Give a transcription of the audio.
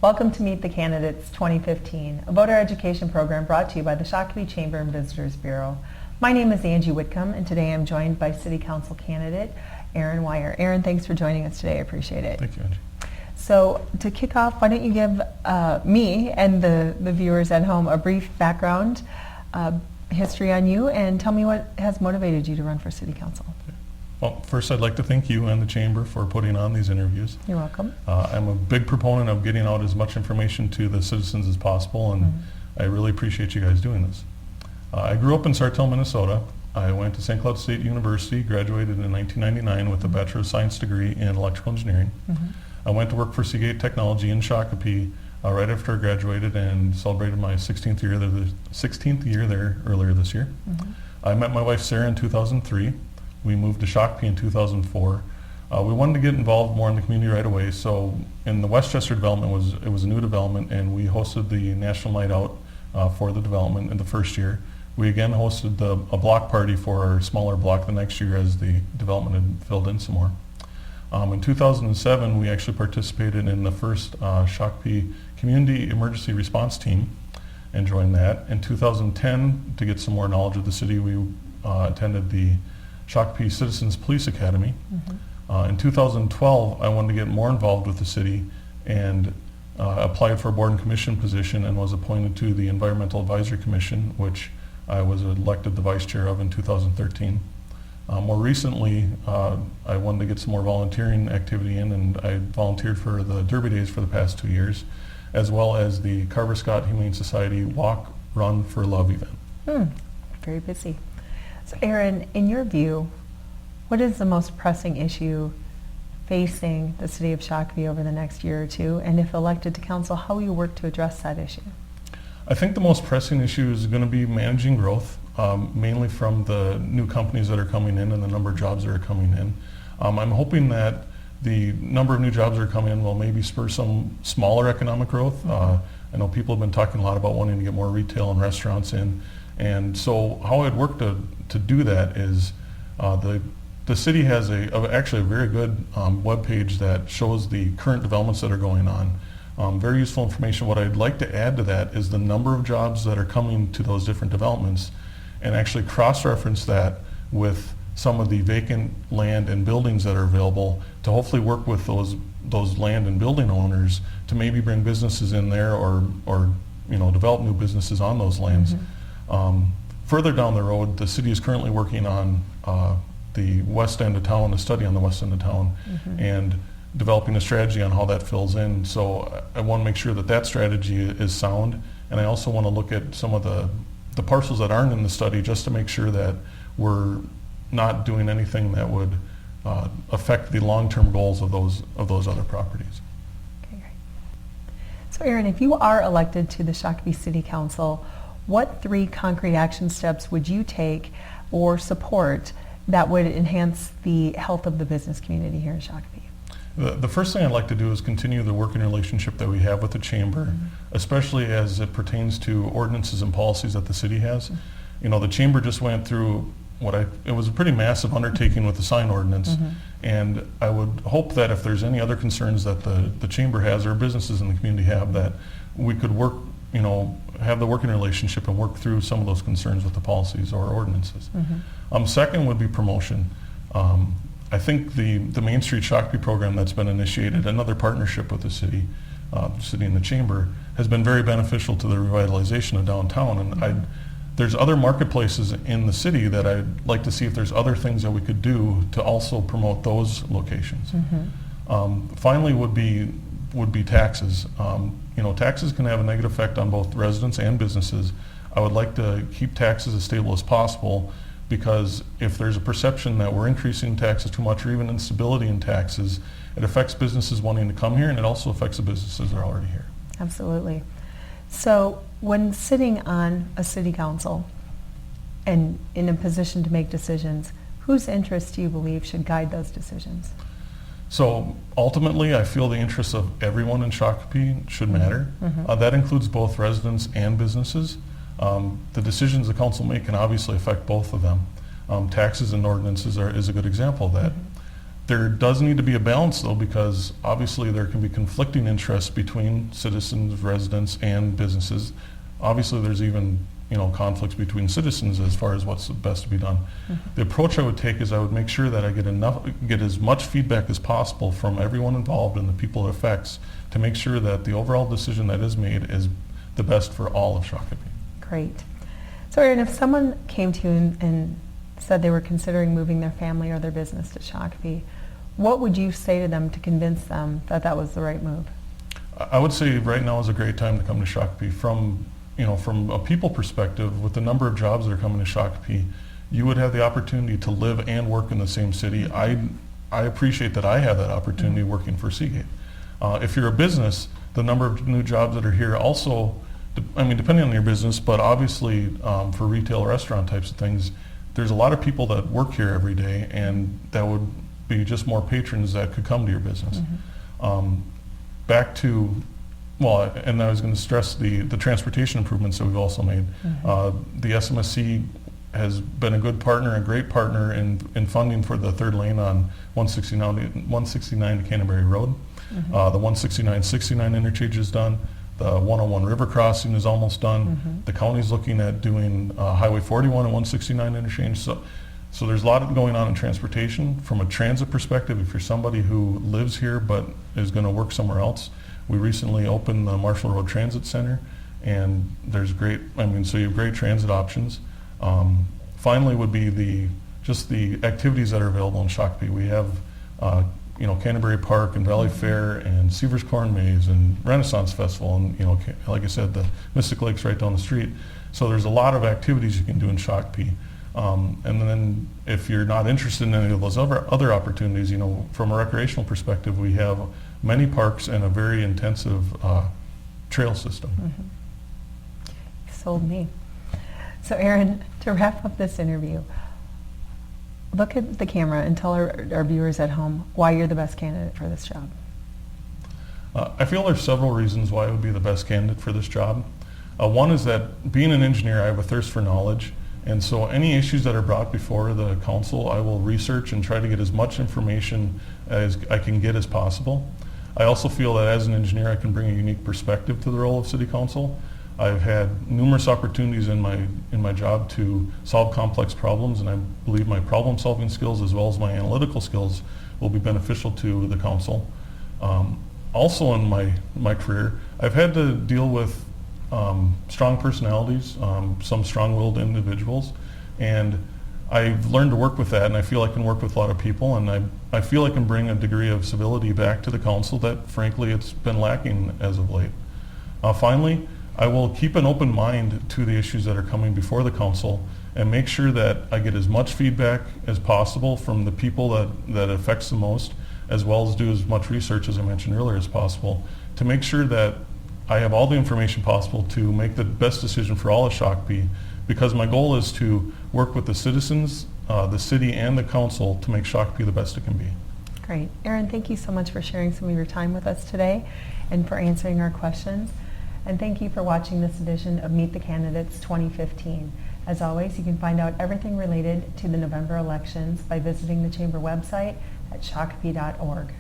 Welcome to Meet the Candidates 2015, a voter education program brought to you by the Shakopee Chamber and Visitors Bureau. My name is Angie Whitcomb, and today I'm joined by City Council candidate Aaron Weyer. Aaron, thanks for joining us today. I appreciate it. Thank you, Angie. So to kick off, why don't you give me and the viewers at home a brief background, history on you, and tell me what has motivated you to run for City Council. Well, first I'd like to thank you and the Chamber for putting on these interviews. You're welcome. I'm a big proponent of getting out as much information to the citizens as possible, and I really appreciate you guys doing this. I grew up in Sartell, Minnesota. I went to St. Cloud State University, graduated in 1999 with a Bachelor of Science degree in Electrical Engineering. I went to work for Seagate Technology in Shakopee right after I graduated and celebrated my 16th year there earlier this year. I met my wife Sarah in 2003. We moved to Shakopee in 2004. We wanted to get involved more in the community right away, so in the Westchester development it was a new development, and we hosted the National Night Out for the development in the first year. We again hosted a block party for our smaller block the next year as the development had filled in some more. In 2007, we actually participated in the first Shakopee Community Emergency Response Team and joined that. In 2010, to get some more knowledge of the city, we attended the Shakopee Citizens Police Academy. In 2012, I wanted to get more involved with the city and applied for a board and commission position and was appointed to the Environmental Advisory Commission, which I was elected the vice chair of in 2013. More recently, I wanted to get some more volunteering activity in, and I volunteered for the Derby Days for the past 2 years, as well as the Carver Scott Humane Society Walk, Run for Love event. Very busy. So Aaron, in your view, what is the most pressing issue facing the city of Shakopee over the next year or two? And if elected to council, how will you work to address that issue? I think the most pressing issue is going to be managing growth, mainly from the new companies that are coming in and the number of jobs that are coming in. I'm hoping that the number of new jobs that are coming in will maybe spur some smaller economic growth. I know people have been talking a lot about wanting to get more retail and restaurants in. And so how I'd work to do that is the city has actually a very good web page that shows the current developments that are going on. Very useful information. What I'd like to add to that is the number of jobs that are coming to those different developments, and actually cross-reference that with some of the vacant land and buildings that are available to hopefully work with those land and building owners to maybe bring businesses in there or develop new businesses on those lands. Further down the road, the city is currently working on the west end of town, a study on the west end of town, and developing a strategy on how that fills in. So I want to make sure that that strategy is sound, and I also want to look at some of the parcels that aren't in the study just to make sure that we're not doing anything that would affect the long-term goals of those other properties. Okay, great. So Aaron, if you are elected to the Shakopee City Council, what 3 concrete action steps would you take or support that would enhance the health of the business community here in Shakopee? The first thing I'd like to do is continue the working relationship that we have with the Chamber, especially as it pertains to ordinances and policies that the city has. You know, the Chamber just went through it was a pretty massive undertaking with the sign ordinance, and I would hope that if there's any other concerns that the Chamber has or businesses in the community have, that we could work, have the working relationship and work through some of those concerns with the policies or ordinances. Second would be promotion. I think the Main Street Shakopee program that's been initiated, another partnership with the city and the Chamber, has been very beneficial to the revitalization of downtown. And there's other marketplaces in the city that I'd like to see if there's other things that we could do to also promote those locations. Finally would be taxes. Taxes can have a negative effect on both residents and businesses. I would like to keep taxes as stable as possible, because if there's a perception that we're increasing taxes too much or even instability in taxes, it affects businesses wanting to come here, and it also affects the businesses that are already here. Absolutely. So when sitting on a city council and in a position to make decisions, whose interests do you believe should guide those decisions? So ultimately, I feel the interests of everyone in Shakopee should matter. That includes both residents and businesses. The decisions the council make can obviously affect both of them. Taxes and ordinances is a good example of that. There does need to be a balance though, because obviously there can be conflicting interests between citizens, residents, and businesses. Obviously there's even conflicts between citizens as far as what's best to be done. The approach I would take is I would make sure that I get as much feedback as possible from everyone involved and the people it affects to make sure that the overall decision that is made is the best for all of Shakopee. Great. So Aaron, if someone came to you and said they were considering moving their family or their business to Shakopee, what would you say to them to convince them that that was the right move? I would say right now is a great time to come to Shakopee. From a people perspective, with the number of jobs that are coming to Shakopee, you would have the opportunity to live and work in the same city. I appreciate that I have that opportunity working for Seagate. If you're a business, the number of new jobs that are here also, depending on your business, but obviously for retail, restaurant types of things, there's a lot of people that work here every day, and that would be just more patrons that could come to your business. And I was going to stress the transportation improvements that we've also made. The SMSC has been a good partner, a great partner in funding for the third lane on 169 to Canterbury Road. The 169-69 interchange is done. The 101 river crossing is almost done. The county's looking at doing Highway 41 and 169 interchange. So there's a lot going on in transportation. From a transit perspective, if you're somebody who lives here but is going to work somewhere else, we recently opened the Marshall Road Transit Center, and there's so you have great transit options. Finally would be the activities that are available in Shakopee. We have Canterbury Park and Valley Fair and Seavers Corn Maze and Renaissance Festival, and like I said, the Mystic Lake's right down the street. So there's a lot of activities you can do in Shakopee. And then if you're not interested in any of those other opportunities, from a recreational perspective, we have many parks and a very intensive trail system. You sold me. So Aaron, to wrap up this interview, look at the camera and tell our viewers at home why you're the best candidate for this job. I feel there's several reasons why I would be the best candidate for this job. One is that being an engineer, I have a thirst for knowledge. And so any issues that are brought before the council, I will research and try to get as much information as I can get as possible. I also feel that as an engineer, I can bring a unique perspective to the role of city council. I've had numerous opportunities in my job to solve complex problems, and I believe my problem-solving skills as well as my analytical skills will be beneficial to the council. Also in my career, I've had to deal with strong personalities, some strong-willed individuals, and I've learned to work with that, and I feel I can work with a lot of people, and I feel I can bring a degree of civility back to the council that, frankly, it's been lacking as of late. Finally, I will keep an open mind to the issues that are coming before the council and make sure that I get as much feedback as possible from the people that it affects the most, as well as do as much research, as I mentioned earlier, as possible, to make sure that I have all the information possible to make the best decision for all of Shakopee, because my goal is to work with the citizens, the city, and the council to make Shakopee the best it can be. Great. Aaron, thank you so much for sharing some of your time with us today and for answering our questions. And thank you for watching this edition of Meet the Candidates 2015. As always, you can find out everything related to the November elections by visiting the Chamber website at shakopee.org.